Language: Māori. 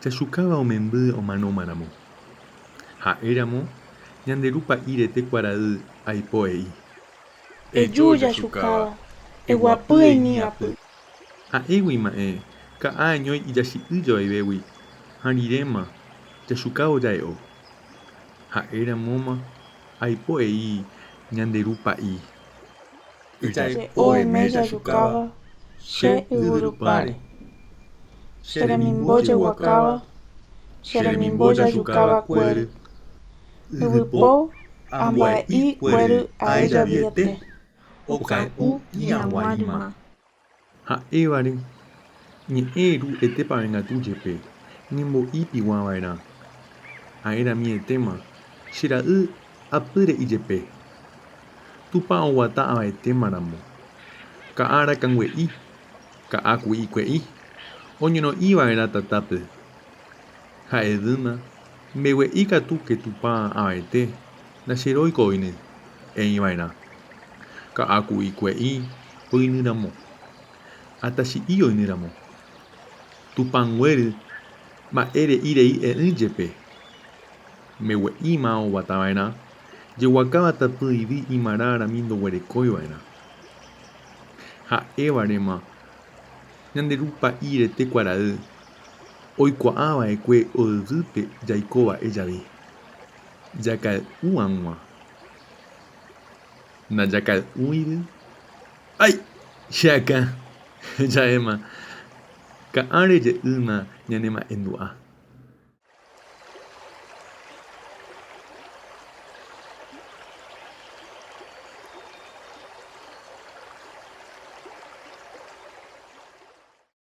jajukáva omemby omanómaramo. Ha'éramo ñande ru pa'i retekuarai aipo'e'i. Eju jajukáva, eguapy'eimi apy. Ha'éguima'ẽ ka'añói ijachi'ýjovaivégui ha riréma jajuká oja'e'o. Ha'éramoma aipo'e'i ñande ru pa'i. Che oime jajukáva che yvyrupáre. Che remimbo jeguakáva, che remimbo jajukávakuéri. Yvypo amba'e'i kuéri aejaviete. Oka'u ñaguarima. Ha'évare ñe'ẽru etépavegatu jepe nimbo'ipig̃uava'erã. Ha'éramietema che ra'y apyre'i jepe. Túpa oguata avaetémaramo. Ka'a arakãgue'i, ka'a ku'ikue'i oñono'ĩva'erã tatápe. Ha'evýma mbegue'i katuke tupa avaete ndacheroikóine eĩva'erã. Ka'a ku'ikue'i oinyramo. Atachi'i oinyramo. Tupãnguéri mba'ere'irei e'ỹ jepe. Mbegue'íma oguatava'erã jeguakáva tapỹi yvy imararami ndoguerekóiva'erã. Ha'évarema ñande ru pa'i retekuarai oikuaa'ava'ekue oyvýpe jaikova'e jave. Jakay'u ndajakay'ũivy. Ai, cheakã. Jaéma ka'ã reje'ýma ñanema'ẽndu'a.